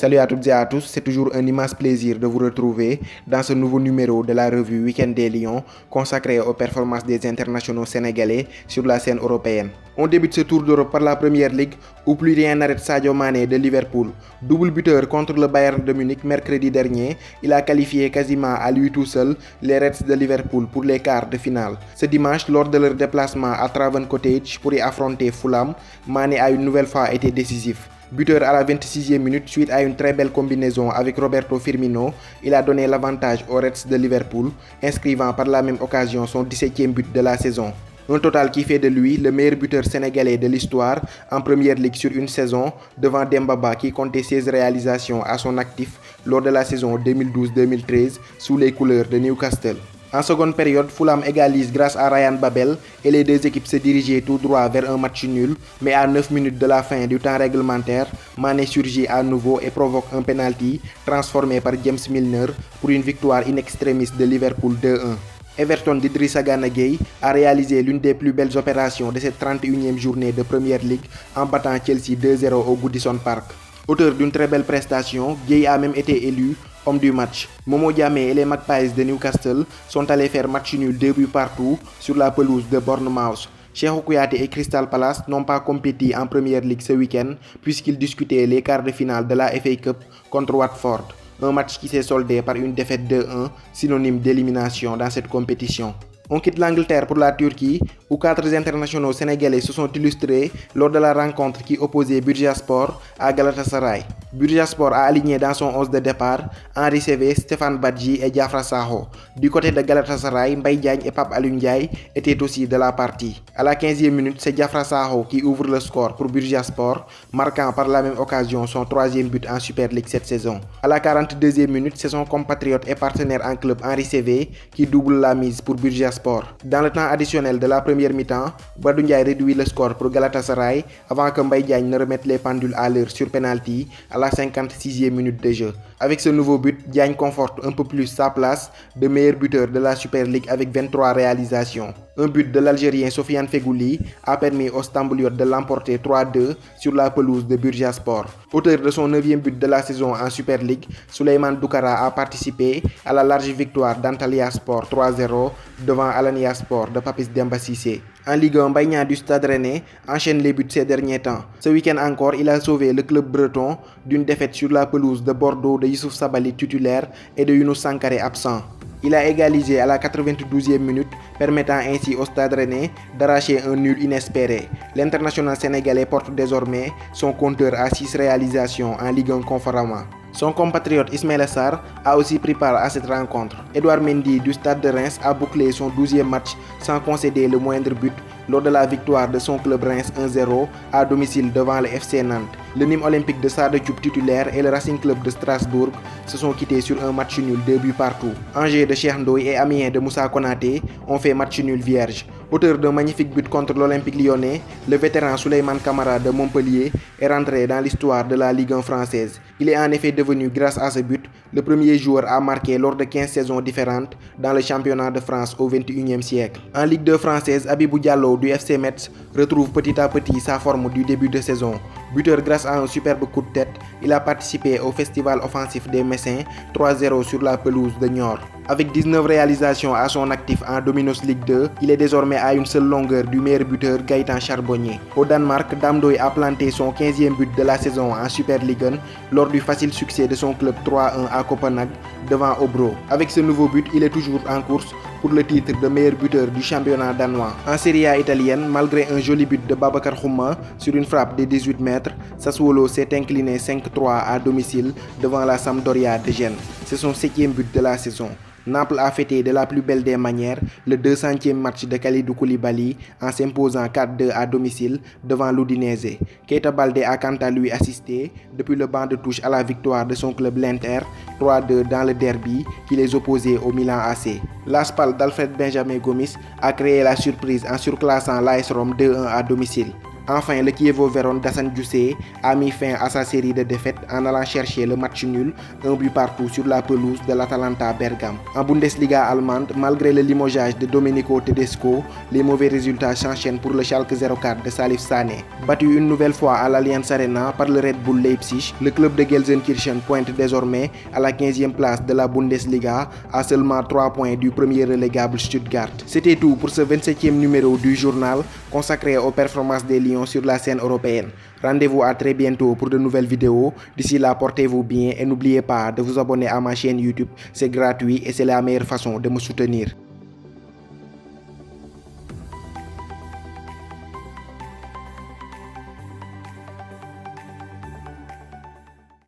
Salut à toutes et à tous, c'est toujours un immense plaisir de vous retrouver dans ce nouveau numéro de la revue Week-end des Lions consacré aux performances des internationaux sénégalais sur la scène européenne. On débute ce tour d'Europe par la Première Ligue où plus rien n'arrête Sadio Mané de Liverpool. Double buteur contre le Bayern de Munich mercredi dernier, il a qualifié quasiment à lui tout seul les Reds de Liverpool pour les quarts de finale. Ce dimanche, lors de leur déplacement à Craven Cottage pour y affronter Fulham, Mané a une nouvelle fois été décisif. Buteur à la 26e minute suite à une très belle combinaison avec Roberto Firmino, il a donné l'avantage aux Reds de Liverpool, inscrivant par la même occasion son 17e but de la saison. Un total qui fait de lui le meilleur buteur sénégalais de l'histoire en Première Ligue sur une saison, devant Dembaba qui comptait 16 réalisations à son actif lors de la saison 2012-2013 sous les couleurs de Newcastle. En seconde période, Fulham égalise grâce à Ryan Babel et les deux équipes se dirigeaient tout droit vers un match nul, mais à 9 minutes de la fin du temps réglementaire, Mané surgit à nouveau et provoque un penalty transformé par James Milner pour une victoire in extremis de Liverpool 2-1. Everton d'Idrissa Gana Gueye a réalisé l'une des plus belles opérations de cette 31e journée de Première Ligue en battant Chelsea 2-0 au Goodison Park. Auteur d'une très belle prestation, Gueye a même été élu homme du match. Momo Diamé et les Magpies de Newcastle sont allés faire match nul 2 buts partout sur la pelouse de Bournemouth. Cheikhou Kouyaté et Crystal Palace n'ont pas compéti en Première Ligue ce week-end puisqu'ils discutaient les quarts de finale de la FA Cup contre Watford. Un match qui s'est soldé par une défaite 2-1, synonyme d'élimination dans cette compétition. On quitte l'Angleterre pour la Turquie, où 4 internationaux sénégalais se sont illustrés lors de la rencontre qui opposait Bursaspor à Galatasaray. Bursaspor a aligné dans son 11 de départ Henri Saivet, Stéphane Badji et Diafra Sakho. Du côté de Galatasaray, Mbaye Diagne et Pape Alioune Ndiaye étaient aussi de la partie. À la 15e minute, c'est Diafra Sakho qui ouvre le score pour Bursaspor, marquant par la même occasion son 3e but en Super League cette saison. À la 42e minute, c'est son compatriote et partenaire en club Henri Saivet qui double la mise pour Bursaspor. Dans le temps additionnel de la première mi-temps, Badou Ndiaye réduit le score pour Galatasaray avant que Mbaye Diagne ne remette les pendules à l'heure sur penalty à la 56e minute de jeu. Avec ce nouveau but, Diagne conforte un peu plus sa place de meilleur buteur de la Super League avec 23 réalisations. Un but de l'Algérien Sofiane Feghouli a permis aux Stambouliotes de l'emporter 3-2 sur la pelouse de Bursaspor. Auteur de son 9e but de la saison en Super League, Souleymane Doukara a participé à la large victoire d'Antalya Sport 3-0 devant Alanya Sport de Papis Demba Cissé. En Ligue 1, Mbaye Niang du Stade Rennais enchaîne les buts ces derniers temps. Ce week-end encore, il a sauvé le club breton d'une défaite sur la pelouse de Bordeaux de Youssouf Sabaly titulaire et de Younous Sankaré absent. Il a égalisé à la 92e minute, permettant ainsi au Stade Rennais d'arracher un nul inespéré. L'international sénégalais porte désormais son compteur à 6 réalisations en Ligue 1 Conforama. Son compatriote Ismaïla Sarr a aussi pris part à cette rencontre. Edouard Mendy du Stade de Reims a bouclé son 12e match sans concéder le moindre but lors de la victoire de son club Reims 1-0 à domicile devant le FC Nantes. Le Nîmes Olympique de Sada Diop titulaire et le Racing Club de Strasbourg se sont quittés sur un match nul 2 buts partout. Angers de Cheikh Ndoye et Amiens de Moussa Konaté ont fait match nul vierge. Auteur d'un magnifique but contre l'Olympique lyonnais, le vétéran Souleymane Camara de Montpellier est rentré dans l'histoire de la Ligue 1 française. Il est en effet devenu, grâce à ce but, le premier joueur à marquer lors de 15 saisons différentes dans le championnat de France au XXIe siècle. En Ligue 2 française, Abibou Diallo du FC Metz retrouve petit à petit sa forme du début de saison. Buteur grâce à un superbe coup de tête, il a participé au festival offensif des Messins 3-0 sur la pelouse de Niort. Avec 19 réalisations à son actif en Dominos Ligue 2, il est désormais à une seule longueur du meilleur buteur Gaëtan Charbonnier. Au Danemark, Dam Doy a planté son 15e but de la saison en Super Ligue 1 lors du facile succès de son club 3-1 à Copenhague devant Hobro. Avec ce nouveau but, il est toujours en course pour le titre de meilleur buteur du championnat danois. En Serie A italienne, malgré un joli but de Babacar Khouma sur une frappe de 18 mètres, Sassuolo s'est incliné 5-3 à domicile devant la Sampdoria de Gênes. C'est son 7e but de la saison. Naples a fêté de la plus belle des manières le 200e match de Kalidou Koulibaly en s'imposant 4-2 à domicile devant l'Udinese. Keita Baldé a quant à lui assisté depuis le banc de touche à la victoire de son club l'Inter 3-2 dans le derby qui les opposait au Milan AC. L'Aspal d'Alfred Benjamin Gomis a créé la surprise en surclassant l'AS Rome 2-1 à domicile. Enfin, le Chievo Vérone d'Hassane Diouf a mis fin à sa série de défaites en allant chercher le match nul, un but partout sur la pelouse de l'Atalanta Bergame. En Bundesliga allemande, malgré le limogeage de Domenico Tedesco, les mauvais résultats s'enchaînent pour le Schalke 04 de Salif Sané. Battu une nouvelle fois à l'Allianz Arena par le Red Bull Leipzig, le club de Gelsenkirchen pointe désormais à la 15e place de la Bundesliga, à seulement 3 points du premier relégable Stuttgart. C'était tout pour ce 27e numéro du journal consacré aux performances des Lions sur la scène européenne. Rendez-vous à très bientôt pour de nouvelles vidéos. D'ici là, portez-vous bien et n'oubliez pas de vous abonner à ma chaîne YouTube. C'est gratuit et c'est la meilleure façon de me soutenir.